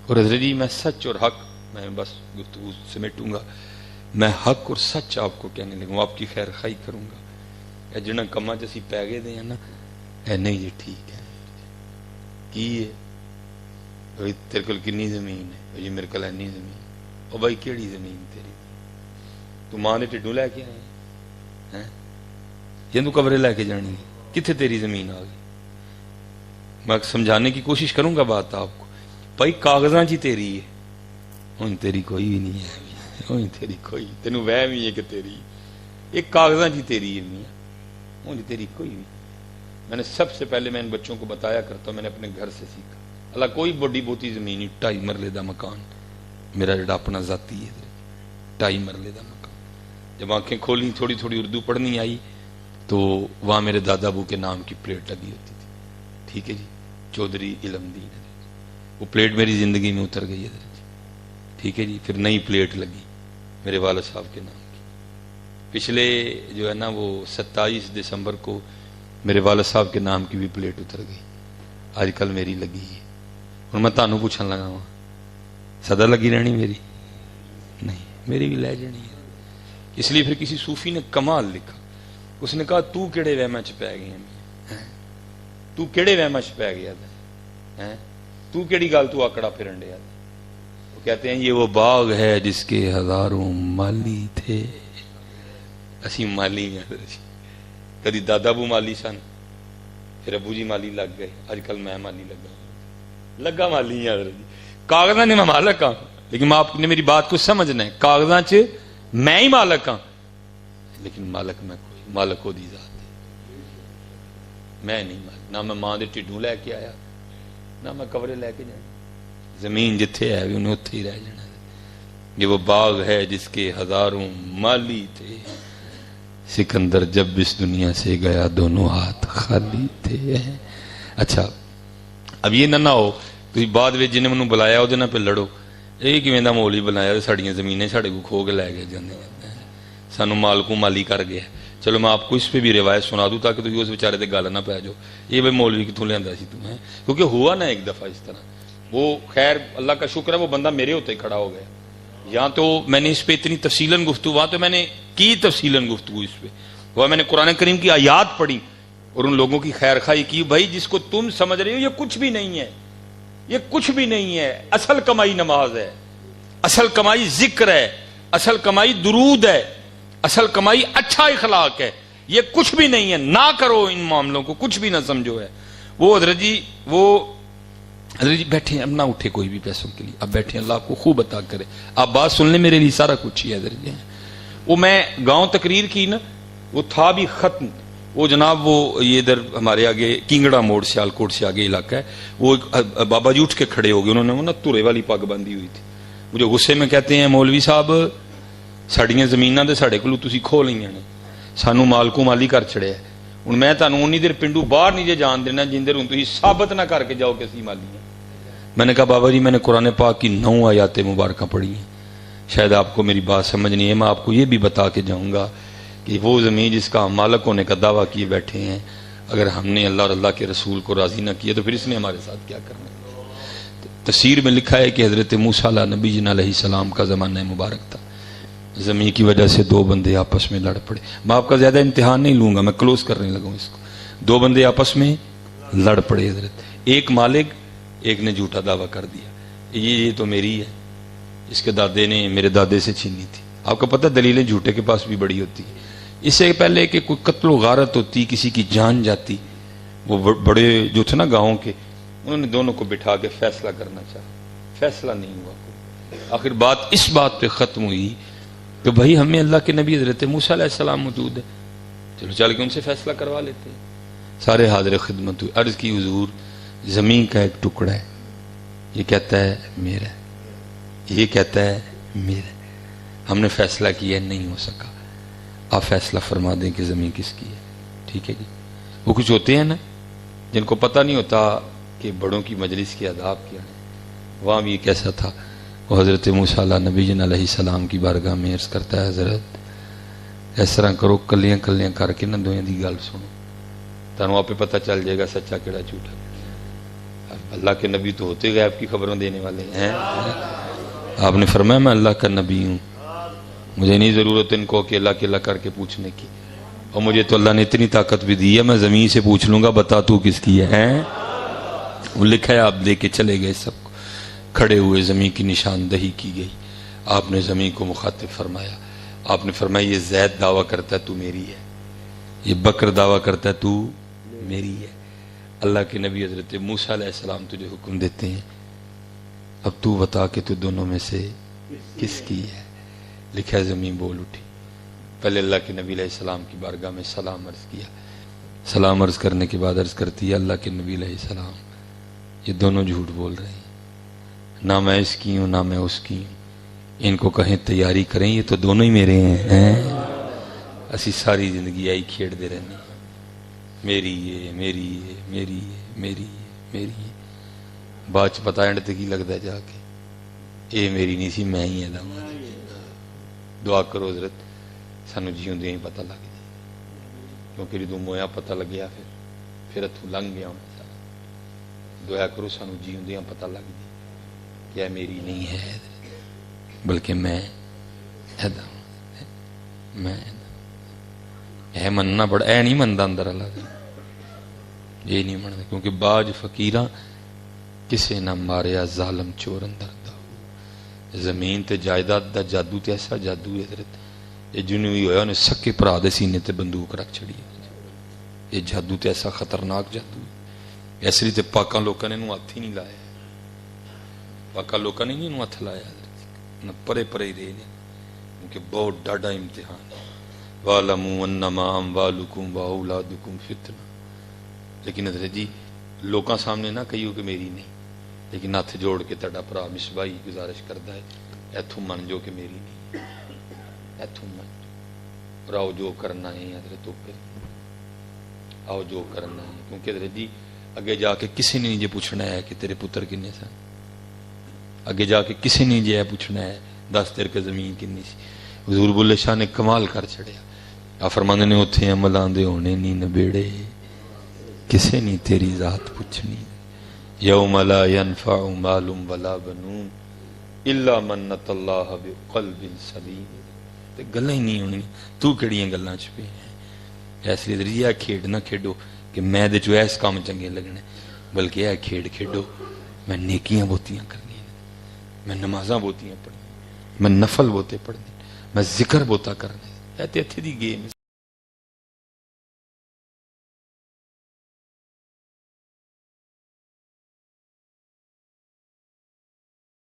اور حضرت جی میں سچ اور حق، میں بس گفتگو سمیٹوں گا، میں حق اور سچ آپ کو کہنے لگوں، آپ کی خیر خواہی کروں گا. اے جنہاں کماں چ اسی پی گئے دے ہیں نا، اے نہیں جی ٹھیک ہے کی ہے بھائی تیرے کول کنی زمین ہے؟ جی میرے کول اینی زمین. او بھائی کیڑی زمین تیری؟ تو ماں دے ٹھڈوں لے کے آئے ہیں یا تو کمرے لے کے جانی ہے؟ کتنے تیری زمین آ گئی؟ میں سمجھانے کی کوشش کروں گا بات آپ کو. بھائی کاغذاں چی تیری ہے، ہوں تیری کوئی بھی نہیں ہے، ہوں تیری کوئی، تینوں وہم ہی ہے کہ تیری، ایک کاغذاں چی تیری ہے میاں، ہوں تیری کوئی بھی. میں نے سب سے پہلے میں ان بچوں کو بتایا کرتا ہوں، میں نے اپنے گھر سے سیکھا. اللہ کوئی بڑی بہتی زمین نہیں، 2.5 مرلے دا مکان میرا جڑا اپنا ذاتی ہے، 2.5 مرلے دا مکان. جب آنکھیں کھولیں تھوڑی تھوڑی اردو پڑھنی آئی تو وہاں میرے دادا ابو کے نام کی پلیٹ لگی ہوتی تھی. ٹھیک ہے جی، چودھری علم دین. وہ پلیٹ میری زندگی میں اتر گئی ہے. ٹھیک ہے جی، پھر نئی پلیٹ لگی میرے والد صاحب کے نام کی. پچھلے جو ہے نا وہ 27 دسمبر کو میرے والد صاحب کے نام کی بھی پلیٹ اتر گئی. آج کل میری لگی ہے. اور میں تانوں پوچھن لگا ہوں سدا لگی رہنی میری؟ نہیں، میری بھی لے جانی ہے. اس لیے پھر کسی صوفی نے کمال لکھا، اس نے کہا تو کیڑے وہماں چ پی گئے ہیں، تو کیڑے وہماں چ پی گیا ہے، تو کیڑی گل تو آکڑا پھرن ڈیا. وہ کہتے ہیں یہ وہ باغ ہے جس کے ہزاروں مالی تھے. اسی مالی ہیں، کدی دادا ابو مالی سن، پھر ابو جی مالی لگ گئے، آج کل میں مالی لگا مالی ہیں. کاغذاں نے میں مالک ہاں، لیکن آپ نے میری بات کو سمجھنا ہے، کاغذاں چ میں ہی مالک ہاں، لیکن مالک میں کوئی، مالک وہ دی ذات ہے، میں نہیں مالک. نہ میں ماں دے ٹھڈوں لے کے آیا، نہ میں کورے لے کے جانا. زمین جتھے ہے انہیں اتھے ہی رہ جانا. یہ وہ باغ ہے جس کے ہزاروں مالی تھے، سکندر جب اس دنیا سے گیا دونوں ہاتھ خالی تھے. اچھا اب یہ نہ ہو کہ بعد میں جنہیں منوں بلایا وہ پہ لڑو، یہ کیویں دا مول ہی بنایا، ساڑیاں زمینیں ساڑے کو کھو کے لے گئے جانے، سانو مالکوں مالی کر گیا. چلو میں آپ کو اس پہ بھی روایت سنا دوں تاکہ تم اس بیچارے تے گل نہ پی جاؤ یہ بھائی مولوی کتوں لیا سی تمہیں، کیونکہ ہوا نا ایک دفعہ اس طرح. وہ خیر اللہ کا شکر ہے وہ بندہ میرے ہوتے کھڑا ہو گیا. یہاں تو میں نے اس پہ اتنی تفصیلاً گفتگو، وہاں تو میں نے کی تفصیلاً گفتگو اس پہ، وہ میں نے قرآن کریم کی آیات پڑھی اور ان لوگوں کی خیر خواہی کی. بھائی جس کو تم سمجھ رہے ہو یہ کچھ بھی نہیں ہے، یہ کچھ بھی نہیں ہے. اصل کمائی نماز ہے، اصل کمائی ذکر ہے، اصل کمائی درود ہے، اصل کمائی اچھا اخلاق ہے. یہ کچھ بھی نہیں ہے، نہ کرو ان معاملوں کو، کچھ بھی نہ سمجھو ہے. وہ حضرت جی بیٹھے اب نہ اٹھے کوئی بھی پیسوں کے لیے، اب بیٹھے اللہ آپ کو خوب عطا کرے. آپ بات سن لیں، میرے لیے سارا کچھ ہی ہے حضرت جی. وہ میں گاؤں تقریر کی نا، وہ تھا بھی ختم. وہ جناب وہ یہ ادھر ہمارے آگے کینگڑا موڑ سیالکوٹ سے آگے علاقہ ہے، وہ بابا جی اٹھ کے کھڑے ہو گئے، انہوں نے وہ نا تورے والی پگ باندھی ہوئی تھی. مجھے غصے میں کہتے ہیں مولوی صاحب ساڑیاں زمیناں دے ساڑے کولوں تسی کھو لئیاں نے، سانو مالکوں مالی کر چھڑیا ہے. ہن میں تانوں اونی دیر پنڈو باہر نہیں جے جان دینا جن دیر ہن تسی ثابت نہ کر کے جاؤ کہ اسی مالی ہیں. میں نے کہا بابا جی میں نے قرآن پاک کی 9 آیات مبارکہ پڑھی ہیں، شاید آپ کو میری بات سمجھ نہیں ہے. میں آپ کو یہ بھی بتا کے جاؤں گا کہ وہ زمین جس کا ہم مالک ہونے کا دعویٰ کیے بیٹھے ہیں، اگر ہم نے اللہ اور اللہ کے رسول کو راضی نہ کیا تو پھر اس نے ہمارے ساتھ کیا کرنا ہے. تفسیر میں لکھا ہے کہ حضرت موسیٰ نبی جن علیہ السلام کا زمانہ مبارک تھا، زمین کی وجہ سے 2 بندے آپس میں لڑ پڑے. میں آپ کا زیادہ امتحان نہیں لوں گا، میں کلوز کرنے لگا ہوں اس کو. 2 بندے آپس میں لڑ پڑے حضرت، ایک مالک ایک نے جھوٹا دعویٰ کر دیا یہ تو میری ہے، اس کے دادے نے میرے دادے سے چھینی تھی. آپ کو پتہ دلیلیں جھوٹے کے پاس بھی بڑی ہوتی. اس سے پہلے کہ کوئی قتل و غارت ہوتی، کسی کی جان جاتی، وہ بڑے جو تھے نا گاؤں کے، انہوں نے دونوں کو بٹھا کے فیصلہ کرنا چاہا، فیصلہ نہیں ہوا. آخر بات اس بات پہ ختم ہوئی کہ بھائی ہمیں اللہ کے نبی حضرت موسیٰ علیہ السلام موجود ہے، چلو چل کے ان سے فیصلہ کروا لیتے ہیں. سارے حاضر خدمت ہوئی، عرض کی حضور زمین کا ایک ٹکڑا ہے، یہ کہتا ہے میرا، یہ کہتا ہے میرا، ہم نے فیصلہ کیا نہیں ہو سکا، آپ فیصلہ فرما دیں کہ زمین کس کی ہے. ٹھیک ہے جی. وہ کچھ ہوتے ہیں نا جن کو پتہ نہیں ہوتا کہ بڑوں کی مجلس کے آداب کیا ہے. وہاں بھی کیسا تھا، وہ حضرت موسیٰ نبی جن علیہ السلام کی بارگاہ میں عرض کرتا ہے حضرت اس طرح کرو کلیاں کلیاں کر کے نہ دوئیں دی گل سنو، تانوں آپ پہ پتہ چل جائے گا سچا کیڑا جھوٹا. اللہ کے نبی تو ہوتے غیب کی خبروں دینے والے ہیں. آپ نے فرمایا میں اللہ کا نبی ہوں, مجھے نہیں ضرورت ان کو اکیلا اکیلا کر کے پوچھنے کی, اور مجھے تو اللہ نے اتنی طاقت بھی دی ہے میں زمین سے پوچھ لوں گا بتا تو کس کی ہے. وہ لکھا ہے, آپ دے کے چلے گئے سب کو, کھڑے ہوئے زمین کی نشاندہی کی گئی. آپ نے زمین کو مخاطب فرمایا, آپ نے فرمایا یہ زید دعویٰ کرتا ہے تو میری ہے, یہ بکر دعویٰ کرتا ہے تو میری ہے. اللہ کے نبی حضرت موسیٰ علیہ السلام تجھے حکم دیتے ہیں اب تو بتا کہ تو دونوں میں سے کس کی ہے. لکھا ہے زمین بول اٹھی. پہلے اللہ کے نبی علیہ السلام کی بارگاہ میں سلام عرض کیا. سلام عرض کرنے کے بعد عرض کرتی ہے اللہ کے نبی علیہ السلام یہ دونوں جھوٹ بول رہے ہیں, نہ میں اس کی ہوں نہ میں اس کی ہوں, ان کو کہیں تیاری کریں یہ تو دونوں ہی میرے ہیں. اسی ساری زندگی آئی کھیڑ دے رہنے میری یہ میری یہ میری یہ میری یہ میری یہ, بعد چ پتا اینڈ تک ہی لگتا ہے جا کے اے میری نہیں سی میں ہی ہے. دعا کرو حضرت سانو جیون دے ہی پتہ لگ جائے, کیونکہ جدوں مویا پتہ لگیا پھر اتوں لنگ گیا ہونا سارا. دعا کرو سانو جیون دے پتہ لگ جائے کہ اے میری نہیں ہے بلکہ میں اے مننا بڑا اے نہیں منتا اندر اللہ یہ نہیں منتا, کیونکہ باج فقیراں کسے نہ ماریا ظالم چور اندر دا. زمین تے جائیداد دا جادو تے ایسا جادو ہے حضرت, یہ جنوں بھی ہویا انہیں سکے پرا دے سینے تے بندوق رکھ چھڑی. یہ جادو تے ایسا خطرناک جادو ہے, اس لیے تے پاکاں لوکاں نے انہوں ہاتھ ہی نہیں لایا. پاکاں لوکاں نے انہوں ہاتھ لایا نہ پرے پرے ہی رہے, کیونکہ بہت ڈاڈا امتحان ہے. وَعْلَمُوا أَنَّمَا أَمْوَالُكُمْ وَأَوْلَادُكُمْ فِتْنَةٌ. لیکن حضرت جی لوکاں سامنے نہ کہیو کہ میری نہیں, لیکن ہاتھ جوڑ کے تڑا پرا مصباحی گزارش کرتا ہے ایتھوں من جو کہ میری نہیں, ایتھوں من جو آؤ جو کرنا ہے حضرت تو آؤ جو کرنا ہے. کیونکہ حضرت جی اگے جا کے کسی نے یہ پوچھنا ہے کہ تیرے پتر کنے سن, اگے جا کے کسی نے یہ پوچھنا ہے دس تیرے کے زمین کنی سی. حضور بلے شاہ نے کمال کر چھڑیا. آپ فرماندے نے اتھے عمل آندے ہونے نہیں نبیڑے کسے نہیں تیری ذات پوچھنی. یوم لا ينفع مال ولا بنون الا من اتى الله بقلب سلیم. تے گلاں ہی نہیں ہونی تو کیڑیاں گلاں چ پے ہیں. اس لیے دریا کھیڈ نہ کھیڈو کہ میں دے چ اس کام چنگے لگنے, بلکہ اے کھیڈ کھیڈو میں نیکیاں بہتیاں کرنی, میں نمازاں بہتیاں پڑھنی, میں نفل بہتے پڑھنے, میں ذکر بہتا کرنے. اے تے اتھے دی گیم